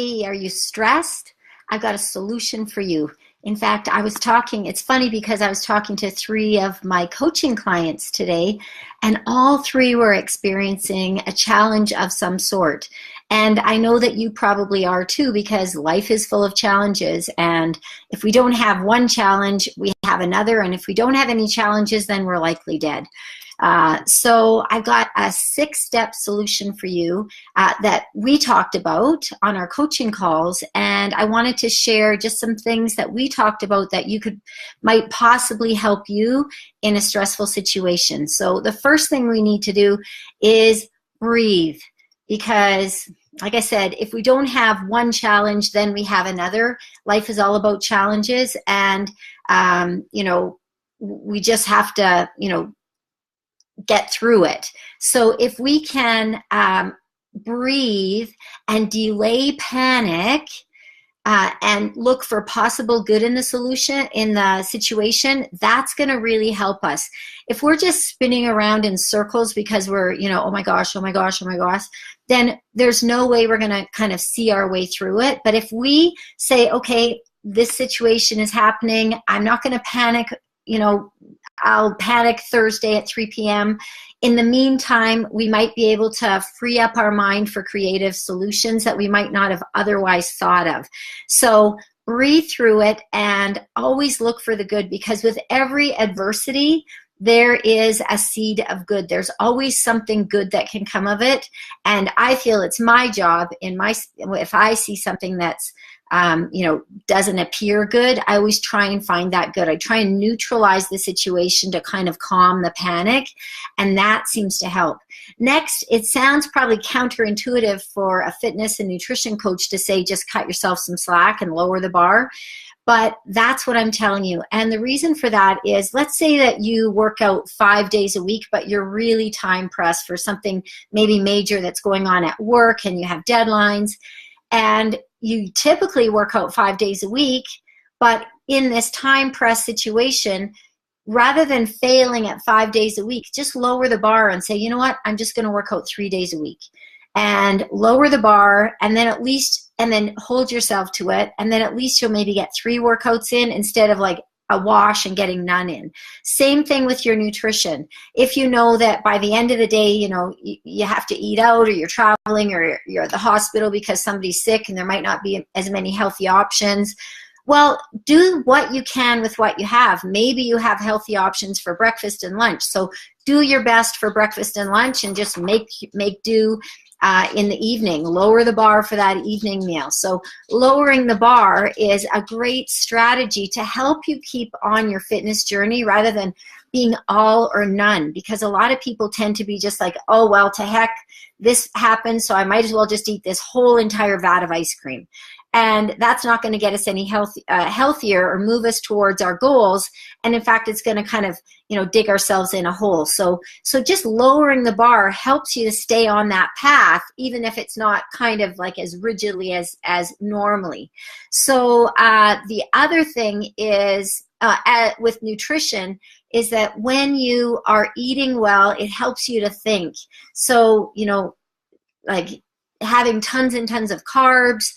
Hey, are you stressed? I've got a solution for you. In fact, it's funny because I was talking to three of my coaching clients today, and all three were experiencing a challenge of some sort. And I know that you probably are too, because life is full of challenges. And if we don't have one challenge, we have another. And if we don't have any challenges, then we're likely dead. So I've got a 6-step solution for you that we talked about on our coaching calls, and I wanted to share just some things that we talked about that might possibly help you in a stressful situation. So the first thing we need to do is breathe, because like I said, if we don't have one challenge, then we have another. Life is all about challenges, and we just have to get through it. So if we can breathe and delay panic and look for possible good in the situation, that's going to really help us. If we're just spinning around in circles because we're, oh my gosh, oh my gosh, oh my gosh, then there's no way we're going to kind of see our way through it. But if we say, okay, this situation is happening, I'm not going to panic, I'll panic Thursday at 3 p.m. In the meantime, we might be able to free up our mind for creative solutions that we might not have otherwise thought of. So breathe through it and always look for the good, because with every adversity, there is a seed of good. There's always something good that can come of it. And I feel it's my job if I see something that's doesn't appear good, I always try and find that good. I try and neutralize the situation to kind of calm the panic, and that seems to help. Next, it sounds probably counterintuitive for a fitness and nutrition coach to say just cut yourself some slack and lower the bar, but that's what I'm telling you. And the reason for that is, let's say that you work out 5 days a week, but you're really time pressed for something maybe major that's going on at work and you have deadlines, and you typically work out 5 days a week, but in this time press situation, rather than failing at 5 days a week, just lower the bar and say, you know what, I'm just going to work out 3 days a week, and lower the bar, and then hold yourself to it, and then at least you'll maybe get 3 workouts in instead of like a wash and getting none in. Same thing with your nutrition. If you know that by the end of the day, you have to eat out, or you're traveling, or you're at the hospital because somebody's sick and there might not be as many healthy options, well, do what you can with what you have. Maybe you have healthy options for breakfast and lunch. So do your best for breakfast and lunch and just make do in the evening. Lower the bar for that evening meal. So lowering the bar is a great strategy to help you keep on your fitness journey rather than being all or none, because a lot of people tend to be just like, oh, well, to heck, this happened, so I might as well just eat this whole entire vat of ice cream. And that's not going to get us any healthier or move us towards our goals. And in fact, it's going to kind of, dig ourselves in a hole. So just lowering the bar helps you to stay on that path, even if it's not kind of like as rigidly as normally. So the other thing is with nutrition is that when you are eating well, it helps you to think. So, like having tons and tons of carbs,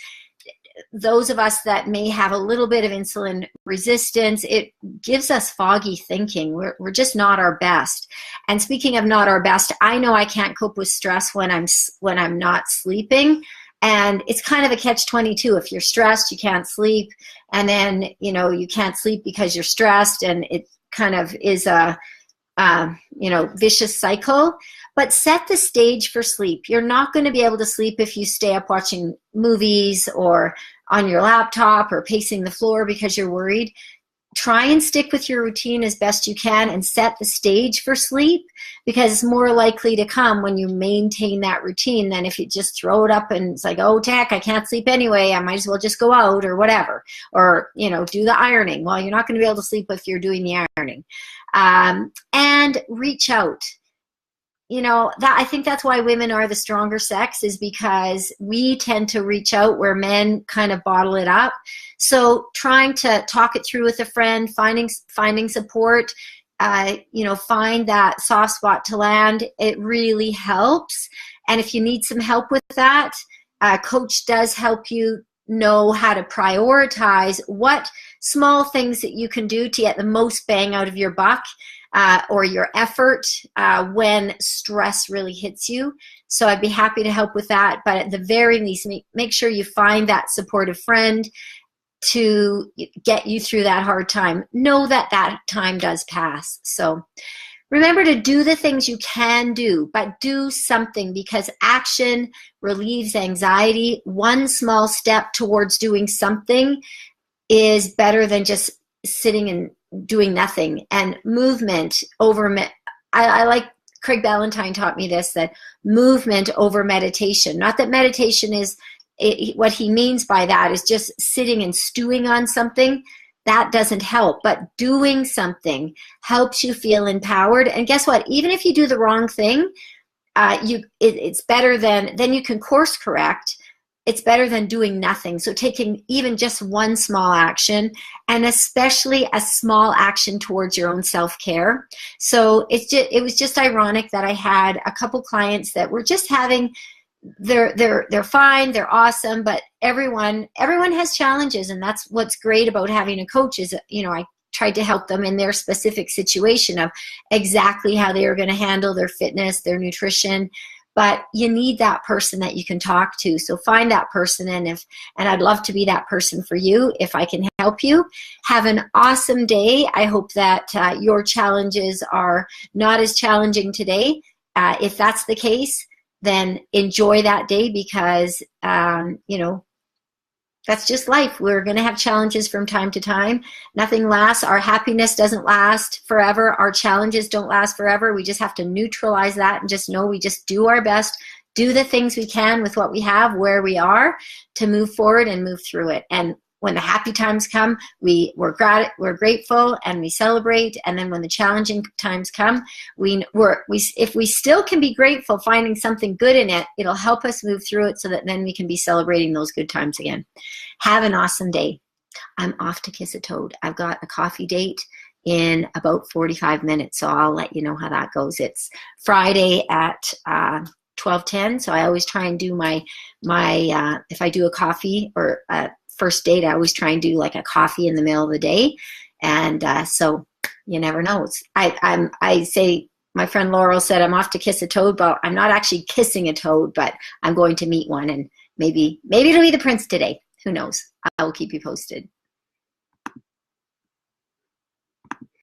those of us that may have a little bit of insulin resistance, it gives us foggy thinking. We're just not our best. And speaking of not our best, I know I can't cope with stress when I'm not sleeping. And it's kind of a catch-22. If you're stressed, you can't sleep. And then, you can't sleep because you're stressed, and it kind of is a vicious cycle. But set the stage for sleep. You're not going to be able to sleep if you stay up watching movies or on your laptop or pacing the floor because you're worried. Try and stick with your routine as best you can and set the stage for sleep, because it's more likely to come when you maintain that routine than if you just throw it up and it's like, oh, heck, I can't sleep anyway, I might as well just go out or whatever. Or, do the ironing. Well, you're not going to be able to sleep if you're doing the ironing. And reach out. I think that's why women are the stronger sex, is because we tend to reach out where men kind of bottle it up. So trying to talk it through with a friend, finding support, find that soft spot to land, it really helps. And if you need some help with that, a coach does help you know how to prioritize what small things that you can do to get the most bang out of your buck or your effort when stress really hits you. So I'd be happy to help with that. But at the very least, make sure you find that supportive friend to get you through that hard time. Know that that time does pass. So remember to do the things you can do, but do something, because action relieves anxiety. One small step towards doing something is better than just sitting and doing nothing. And movement over, I like Craig Ballantyne taught me this, that movement over meditation. Not that meditation is, what he means by that is just sitting and stewing on something. That doesn't help, but doing something helps you feel empowered. And guess what? Even if you do the wrong thing, it's better then you can course correct. It's better than doing nothing. So taking even just one small action, and especially a small action towards your own self-care. So it was just ironic that I had a couple clients that were just having, they're fine, they're awesome, but everyone has challenges, and that's what's great about having a coach is, I tried to help them in their specific situation of exactly how they are going to handle their fitness, their nutrition. But you need that person that you can talk to. So find that person, and I'd love to be that person for you if I can help you. Have an awesome day. I hope that your challenges are not as challenging today. If that's the case, then enjoy that day, because, that's just life. We're going to have challenges from time to time. Nothing lasts. Our happiness doesn't last forever. Our challenges don't last forever. We just have to neutralize that and just know we just do our best, do the things we can with what we have, where we are, to move forward and move through it. And when the happy times come, we're grateful and we celebrate. And then when the challenging times come, if we still can be grateful, finding something good in it, it'll help us move through it so that then we can be celebrating those good times again. Have an awesome day. I'm off to kiss a toad. I've got a coffee date in about 45 minutes, so I'll let you know how that goes. It's Friday at 12:10, so I always try and do my if I do a coffee or first date, I always try and do like a coffee in the middle of the day. And so you never know. I say, my friend Laurel said, I'm off to kiss a toad, but I'm not actually kissing a toad, but I'm going to meet one, and maybe it'll be the prince today. Who knows? I will keep you posted.